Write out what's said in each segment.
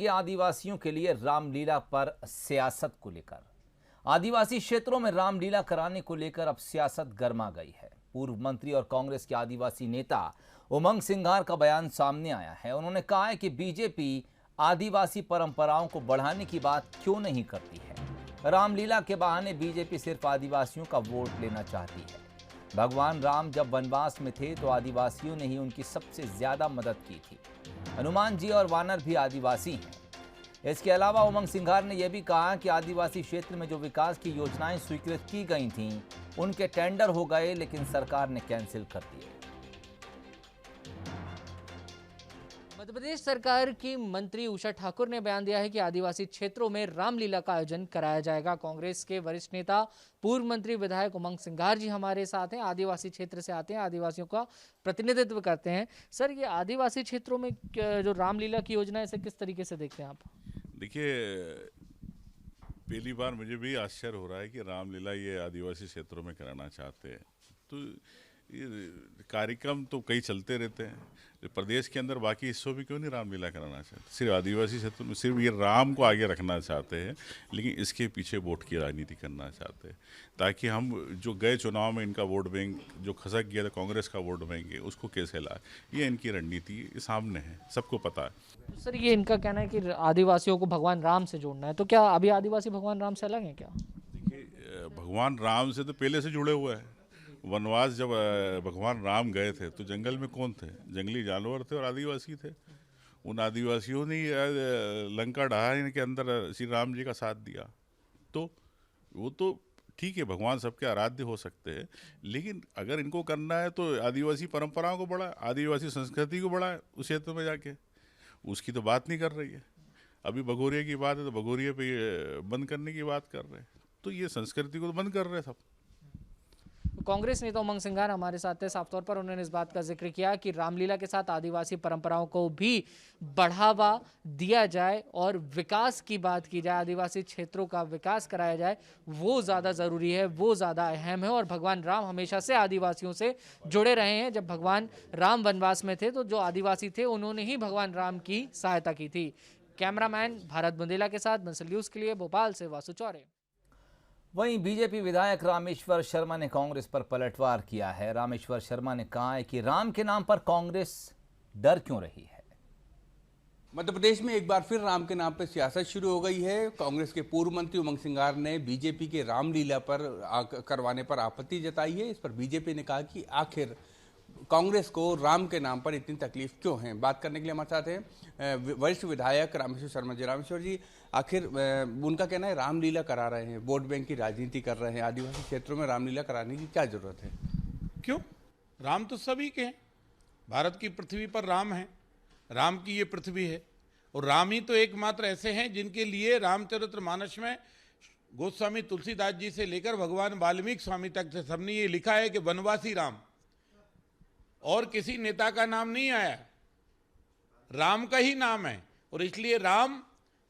आदिवासियों के लिए रामलीला पर सियासत को लेकर आदिवासी क्षेत्रों में रामलीला कराने को लेकर अब सियासत गर्मा गई है। पूर्व मंत्री और कांग्रेस के आदिवासी नेता उमंग सिंघार का बयान सामने आया है। उन्होंने कहा है कि बीजेपी आदिवासी परंपराओं को बढ़ाने की बात क्यों नहीं करती है। रामलीला के बहाने बीजेपी सिर्फ आदिवासियों का वोट लेना चाहती है। भगवान राम जब वनवास में थे तो आदिवासियों ने ही उनकी सबसे ज्यादा मदद की थी। हनुमान जी और वानर भी आदिवासी हैं। इसके अलावा उमंग सिंघार ने यह भी कहा कि आदिवासी क्षेत्र में जो विकास की योजनाएं स्वीकृत की गई थीं, उनके टेंडर हो गए लेकिन सरकार ने कैंसिल कर दिए। मध्य प्रदेश सरकार की मंत्री उषा ठाकुर ने बयान दिया है कि आदिवासी क्षेत्रों में रामलीला का आयोजन कराया जाएगा। कांग्रेस के वरिष्ठ नेता पूर्व मंत्री विधायक उमंग सिंघार जी हमारे साथ हैं। आदिवासी क्षेत्र से आते हैं, आदिवासियों का प्रतिनिधित्व करते हैं। सर, ये आदिवासी क्षेत्रों में जो रामलीला की योजना है, इसे किस तरीके से देखते हैं आप? देखिए, पहली बार मुझे भी आश्चर्य हो रहा है कि रामलीला ये आदिवासी क्षेत्रों में कराना चाहते हैं। तो ये कार्यक्रम तो कई चलते रहते हैं प्रदेश के अंदर, बाकी हिस्सों भी क्यों नहीं रामलीला कराना चाहते। सिर्फ आदिवासी क्षेत्र में सिर्फ ये राम को आगे रखना चाहते हैं, लेकिन इसके पीछे वोट की राजनीति करना चाहते हैं, ताकि हम जो गए चुनाव में इनका वोट बैंक जो खसक गया था, कांग्रेस का वोट बैंक है, उसको कैसे लाए। ये इनकी रणनीति सामने है, सबको पता है। सर, ये इनका कहना है कि आदिवासियों को भगवान राम से जोड़ना है, तो क्या अभी आदिवासी भगवान राम से अलग हैं क्या? देखिए, भगवान राम से तो पहले से जुड़े हुए हैं। वनवास जब भगवान राम गए थे तो जंगल में कौन थे? जंगली जानवर थे और आदिवासी थे। उन आदिवासियों ने लंका ढहाने के अंदर श्री राम जी का साथ दिया। तो वो तो ठीक है, भगवान सबके आराध्य हो सकते हैं, लेकिन अगर इनको करना है तो आदिवासी परंपराओं को बढ़ाए, आदिवासी संस्कृति को बढ़ाए उस क्षेत्र में जाके। उसकी तो बात नहीं कर रही है। अभी भगोरिया की बात है तो भगोरिया पे बंद करने की बात कर रहे हैं। तो ये संस्कृति को तो बंद कर रहे हैं सब। कांग्रेस नेता उमंग सिंघार हमारे साथ थे। साफ तौर पर उन्होंने इस बात का जिक्र किया कि रामलीला के साथ आदिवासी परंपराओं को भी बढ़ावा दिया जाए और विकास की बात की जाए, आदिवासी क्षेत्रों का विकास कराया जाए, वो ज़्यादा ज़रूरी है, वो ज़्यादा अहम है। और भगवान राम हमेशा से आदिवासियों से जुड़े रहे हैं। जब भगवान राम वनवास में थे तो जो आदिवासी थे उन्होंने ही भगवान राम की सहायता की थी। कैमरामैन भारत बुंदेला के साथ बंसल न्यूज़ के लिए भोपाल से वासु चौरे। वहीं बीजेपी विधायक रामेश्वर शर्मा ने कांग्रेस पर पलटवार किया है। रामेश्वर शर्मा ने कहा है कि राम के नाम पर कांग्रेस डर क्यों रही है। मध्य प्रदेश में एक बार फिर राम के नाम पर सियासत शुरू हो गई है। कांग्रेस के पूर्व मंत्री उमंग सिंघार ने बीजेपी के रामलीला पर करवाने पर आपत्ति जताई है। इस पर बीजेपी ने कहा कि आखिर कांग्रेस को राम के नाम पर इतनी तकलीफ क्यों है। बात करने के लिए हमारे साथ हैं वरिष्ठ विधायक रामेश्वर शर्मा जी। रामेश्वर जी, आखिर उनका कहना है रामलीला करा रहे हैं, वोट बैंक की राजनीति कर रहे हैं, आदिवासी क्षेत्रों में रामलीला कराने की क्या जरूरत है? क्यों? राम तो सभी के हैं। भारत की पृथ्वी पर राम है, राम की ये पृथ्वी है। और राम ही तो एकमात्र ऐसे हैं जिनके लिए रामचरितमानस में गोस्वामी तुलसीदास जी से लेकर भगवान वाल्मीकि स्वामी तक से सबने ये लिखा है कि वनवासी राम, और किसी नेता का नाम नहीं आया, राम का ही नाम है। और इसलिए राम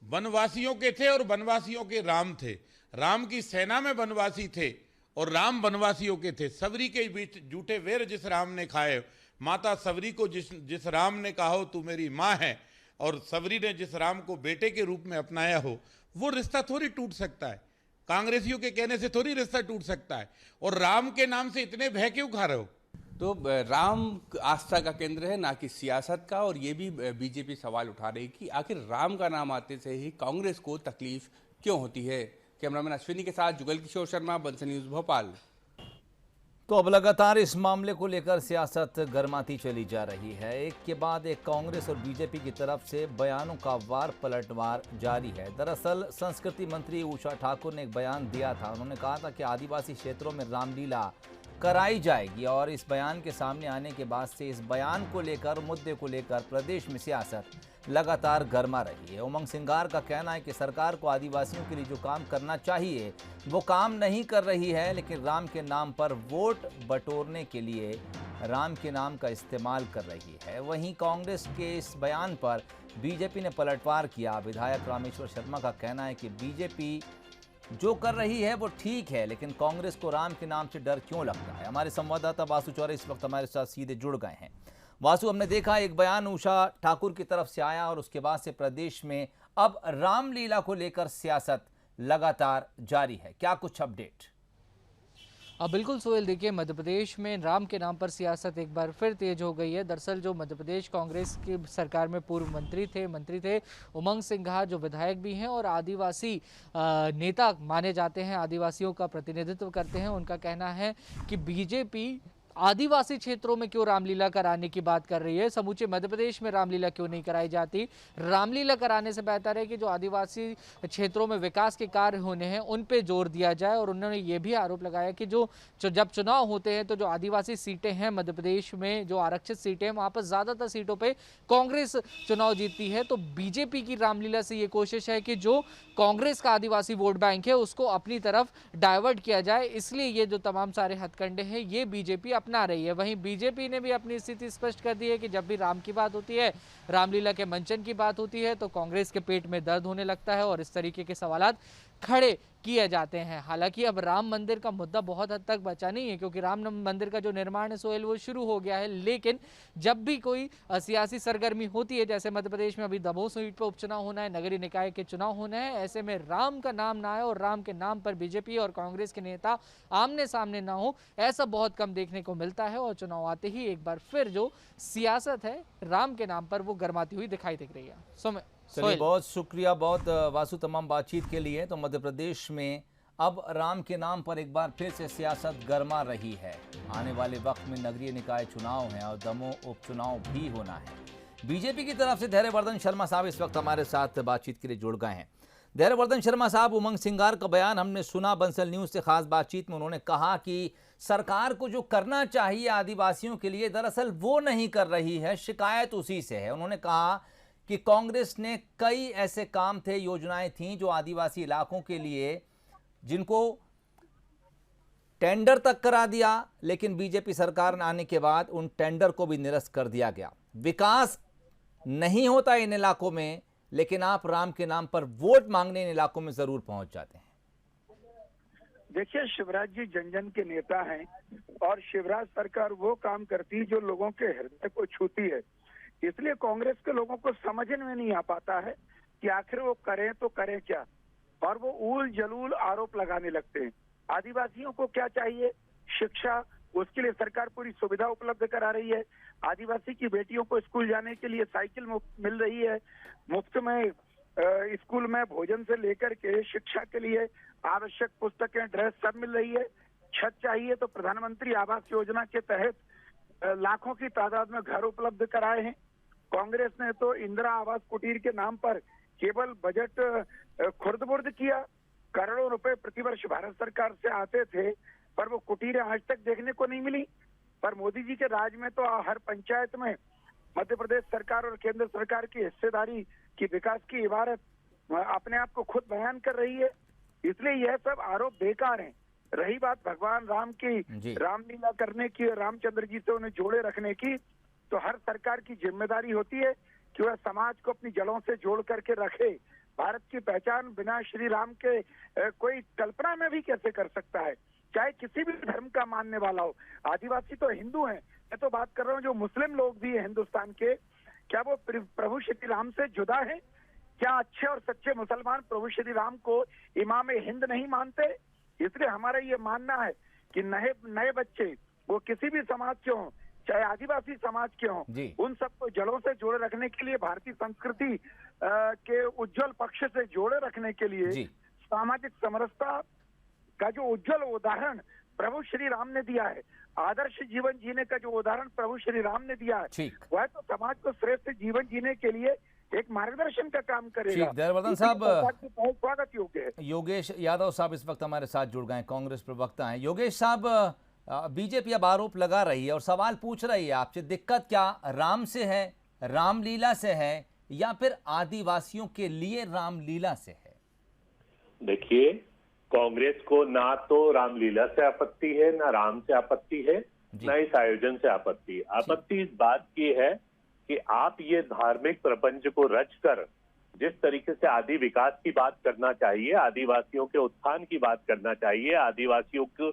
वनवासियों के थे और वनवासियों के राम थे। राम की सेना में वनवासी थे और राम वनवासियों के थे। सबरी के बीच झूठे वेर जिस राम ने खाए, माता सबरी को जिस राम ने कहा हो तू मेरी माँ है, और सबरी ने जिस राम को बेटे के रूप में अपनाया हो, वो रिश्ता थोड़ी टूट सकता है। कांग्रेसियों के कहने से थोड़ी रिश्ता टूट सकता है। और राम के नाम से इतने भय क्यों खा रहे हो? तो राम आस्था का केंद्र है, ना कि सियासत का। और ये भी बीजेपी सवाल उठा रही कि आखिर राम का नाम आते से ही कांग्रेस को तकलीफ क्यों होती है। कैमरामैन अश्विनी के साथ जुगल किशोर शर्मा, बंसल न्यूज़ भोपाल। तो अब लगातार इस मामले को लेकर सियासत गर्माती चली जा रही है। एक के बाद एक कांग्रेस और बीजेपी की तरफ से बयानों का वार पलटवार जारी है। दरअसल संस्कृति मंत्री उषा ठाकुर ने एक बयान दिया था। उन्होंने कहा था कि आदिवासी क्षेत्रों में रामलीला कराई जाएगी, और इस बयान के सामने आने के बाद से इस बयान को लेकर, मुद्दे को लेकर प्रदेश में सियासत लगातार गर्मा रही है। उमंग सिंघार का कहना है कि सरकार को आदिवासियों के लिए जो काम करना चाहिए वो काम नहीं कर रही है, लेकिन राम के नाम पर वोट बटोरने के लिए राम के नाम का इस्तेमाल कर रही है। वहीं कांग्रेस के इस बयान पर बीजेपी ने पलटवार किया। विधायक रामेश्वर शर्मा का कहना है कि बीजेपी जो कर रही है वो ठीक है, लेकिन कांग्रेस को राम के नाम से डर क्यों लगता है। हमारे संवाददाता वासु चौरे इस वक्त हमारे साथ सीधे जुड़ गए हैं। वासु, हमने देखा एक बयान उषा ठाकुर की तरफ से आया और उसके बाद से प्रदेश में अब रामलीला को लेकर सियासत लगातार जारी है। क्या कुछ अपडेट? अब बिल्कुल सोहेल, देखिए मध्य प्रदेश में राम के नाम पर सियासत एक बार फिर तेज हो गई है। दरअसल जो मध्य प्रदेश कांग्रेस की सरकार में पूर्व मंत्री थे उमंग सिंघार, जो विधायक भी हैं और आदिवासी नेता माने जाते हैं, आदिवासियों का प्रतिनिधित्व करते हैं, उनका कहना है कि बीजेपी आदिवासी क्षेत्रों में क्यों रामलीला कराने की बात कर रही है, समूचे मध्य प्रदेश में रामलीला क्यों नहीं कराई जाती। रामलीला कराने से बेहतर है कि जो आदिवासी क्षेत्रों में विकास के कार्य होने हैं उन पे जोर दिया जाए। और उन्होंने ये भी आरोप लगाया कि जब चुनाव होते हैं तो जो आदिवासी सीटें हैं मध्य प्रदेश में, जो आरक्षित सीटें हैं, वहां पर ज्यादातर सीटों पर कांग्रेस चुनाव जीतती है। तो बीजेपी की रामलीला से ये कोशिश है कि जो कांग्रेस का आदिवासी वोट बैंक है उसको अपनी तरफ डाइवर्ट किया जाए, इसलिए ये जो तमाम सारे हथकंडे हैं ये बीजेपी अपना रही है। वहीं बीजेपी ने भी अपनी स्थिति स्पष्ट कर दी है कि जब भी राम की बात होती है, रामलीला के मंचन की बात होती है, तो कांग्रेस के पेट में दर्द होने लगता है और इस तरीके के सवालात खड़े किए जाते हैं। हालांकि अब राम मंदिर का मुद्दा बहुत हद तक बचा नहीं है, क्योंकि राम मंदिर का जो निर्माण है सोहेल वो शुरू हो गया है। लेकिन जब भी कोई सियासी सरगर्मी होती है, जैसे मध्य प्रदेश में अभी दमोह सीट पर उपचुनाव होना है, नगरीय निकाय के चुनाव होने हैं, ऐसे में राम का नाम ना आए और राम के नाम पर बीजेपी और कांग्रेस के नेता आमने सामने ना हो, ऐसा बहुत कम देखने को मिलता है। और चुनाव आते ही एक बार फिर जो सियासत है राम के नाम पर वो गर्माती हुई दिखाई दिख रही है। चलिए, बहुत शुक्रिया, बहुत वासु, तमाम बातचीत के लिए। तो मध्य प्रदेश में अब राम के नाम पर एक बार फिर से सियासत गर्मा रही है। आने वाले वक्त में नगरीय निकाय चुनाव हैं और दमोह उपचुनाव भी होना है। बीजेपी की तरफ से धैर्यवर्धन शर्मा साहब इस वक्त हमारे साथ बातचीत के लिए जुड़ गए हैं। धैर्यवर्धन शर्मा साहब, उमंग सिंघार का बयान हमने सुना बंसल न्यूज से खास बातचीत में। उन्होंने कहा कि सरकार को जो करना चाहिए आदिवासियों के लिए दरअसल वो नहीं कर रही है, शिकायत उसी से है। उन्होंने कहा कि कांग्रेस ने कई ऐसे काम थे, योजनाएं थीं जो आदिवासी इलाकों के लिए, जिनको टेंडर तक करा दिया, लेकिन बीजेपी सरकार आने के बाद उन टेंडर को भी निरस्त कर दिया गया। विकास नहीं होता इन इलाकों में, लेकिन आप राम के नाम पर वोट मांगने इन इलाकों में जरूर पहुंच जाते हैं। देखिए, शिवराज जी जन जन के नेता हैं और शिवराज सरकार वो काम करती है जो लोगों के हृदय को छूती है। इसलिए कांग्रेस के लोगों को समझ में नहीं आ पाता है कि आखिर वो करें तो करें क्या, और वो ऊल जलूल आरोप लगाने लगते हैं। आदिवासियों को क्या चाहिए? शिक्षा, उसके लिए सरकार पूरी सुविधा उपलब्ध करा रही है। आदिवासी की बेटियों को स्कूल जाने के लिए साइकिल मुफ्त मिल रही है, मुफ्त में स्कूल में भोजन से लेकर के शिक्षा के लिए आवश्यक पुस्तकें, ड्रेस सब मिल रही है। छत चाहिए तो प्रधानमंत्री आवास योजना के तहत लाखों की तादाद में घर उपलब्ध कराए हैं। कांग्रेस ने तो इंदिरा आवास कुटीर के नाम पर केवल बजट खुर्द-बुर्द किया। करोड़ों रुपए प्रतिवर्ष भारत सरकार से आते थे, पर वो कुटीरें आज तक देखने को नहीं मिली। पर मोदी जी के राज में तो हर पंचायत में मध्य प्रदेश सरकार और केंद्र सरकार की हिस्सेदारी की विकास की इबारत अपने आप को खुद बयान कर रही है। इसलिए यह सब आरोप बेकार हैं। रही बात भगवान राम की रामलीला करने की, रामचंद्र जी से उन्हें जोड़े रखने की, तो हर सरकार की जिम्मेदारी होती है कि वह समाज को अपनी जड़ों से जोड़ करके रखे। भारत की पहचान बिना श्री राम के कोई कल्पना में भी कैसे कर सकता है, चाहे किसी भी धर्म का मानने वाला हो। आदिवासी तो हिंदू हैं, मैं तो बात कर रहा हूँ जो मुस्लिम लोग भी हैं हिंदुस्तान के, क्या वो प्रभु श्री राम से जुदा है? क्या अच्छे और सच्चे मुसलमान प्रभु श्री राम को इमाम हिंद नहीं मानते? इसलिए हमारा ये मानना है कि नए बच्चे वो किसी भी समाज के हों, चाहे आदिवासी समाज के हों, उन सबको जड़ों से जोड़े रखने के लिए, भारतीय संस्कृति के उज्जवल पक्ष से जोड़े रखने के लिए सामाजिक समरसता का जो उज्जवल उदाहरण प्रभु श्री राम ने दिया है, आदर्श जीवन जीने का जो उदाहरण प्रभु श्री राम ने दिया है, वह तो समाज को श्रेष्ठ जीवन जीने के लिए एक मार्गदर्शन का काम करेगा। धैर्यवर्धन साहब, स्वागत योग्य है। योगेश यादव साहब इस वक्त हमारे साथ जुड़ गए, कांग्रेस प्रवक्ता हैं। योगेश साहब, बीजेपी अब आरोप लगा रही है और सवाल पूछ रही है आपसे, दिक्कत क्या राम से है, रामलीला से है, या फिर आदिवासियों के लिए रामलीला से है? देखिए, कांग्रेस को ना तो रामलीला से आपत्ति है, ना राम से आपत्ति है, ना इस आयोजन से आपत्ति है। आपत्ति इस बात की है कि आप ये धार्मिक प्रपंच को रचकर जिस तरीके से आदि विकास की बात करना चाहिए, आदिवासियों के उत्थान की बात करना चाहिए, आदिवासियों को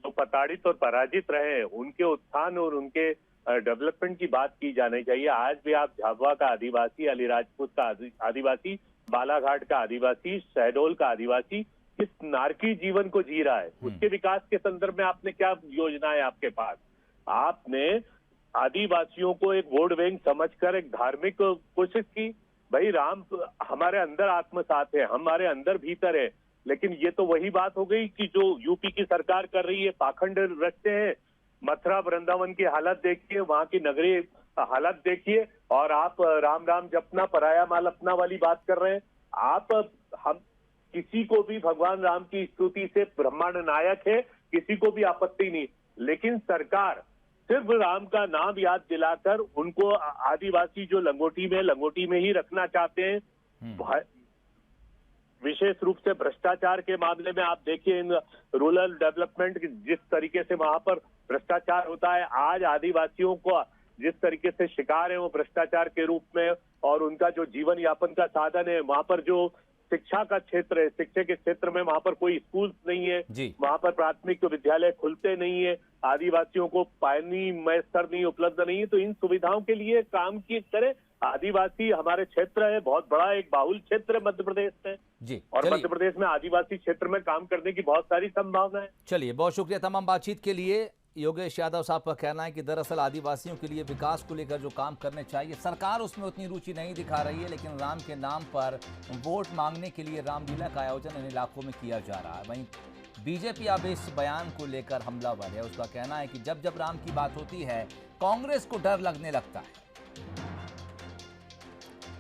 जो प्रताड़ित और पराजित रहे उनके उत्थान और उनके डेवलपमेंट की बात की जानी चाहिए। आज भी आप झाबुआ का आदिवासी, अलीराजपुर का आदिवासी, बालाघाट का आदिवासी, शहडोल का आदिवासी किस नारकी जीवन को जी रहा है, उसके विकास के संदर्भ में आपने क्या योजनाएं आपके पास? आपने आदिवासियों को एक वोट बैंक समझकर एक धार्मिक कोशिश की। भाई राम हमारे अंदर आत्मसात है, हमारे अंदर भीतर है, लेकिन ये तो वही बात हो गई कि जो यूपी की सरकार कर रही है, पाखंड रचते हैं। मथुरा वृंदावन की हालत देखिए, वहां की नगरीय हालत देखिए, और आप राम राम जपना पराया माल अपना वाली बात कर रहे हैं। आप हम किसी को भी भगवान राम की स्तुति से ब्रह्मांड नायक है, किसी को भी आपत्ति नहीं, लेकिन सरकार सिर्फ राम का नाम याद दिलाकर उनको आदिवासी जो लंगोटी में ही रखना चाहते हैं। विशेष रूप से भ्रष्टाचार के मामले में आप देखिए, इन रूरल डेवलपमेंट जिस तरीके से वहां पर भ्रष्टाचार होता है, आज आदिवासियों को जिस तरीके से शिकार है वो भ्रष्टाचार के रूप में, और उनका जो जीवन यापन का साधन है, वहां पर जो शिक्षा का क्षेत्र है, शिक्षा के क्षेत्र में वहां पर कोई स्कूल नहीं है, वहां पर प्राथमिक विद्यालय खुलते नहीं है, आदिवासियों को पानी मैसर नहीं उपलब्ध नहीं है। तो इन सुविधाओं के लिए काम की करें। आदिवासी हमारे क्षेत्र है, बहुत बड़ा एक बाहुल क्षेत्र है मध्य प्रदेश में जी, और मध्य प्रदेश में आदिवासी क्षेत्र में काम करने की बहुत सारी संभावना है। चलिए, बहुत शुक्रिया तमाम बातचीत के लिए। योगेश यादव साहब का कहना है कि दरअसल आदिवासियों के लिए विकास को लेकर जो काम करने चाहिए, सरकार उसमें उतनी रुचि नहीं दिखा रही है, लेकिन राम के नाम पर वोट मांगने के लिए रामलीला का आयोजन इन इलाकों में किया जा रहा है। वहीं बीजेपी अब इस बयान को लेकर हमलावर है। उसका कहना है कि जब जब राम की बात होती है, कांग्रेस को डर लगने लगता है।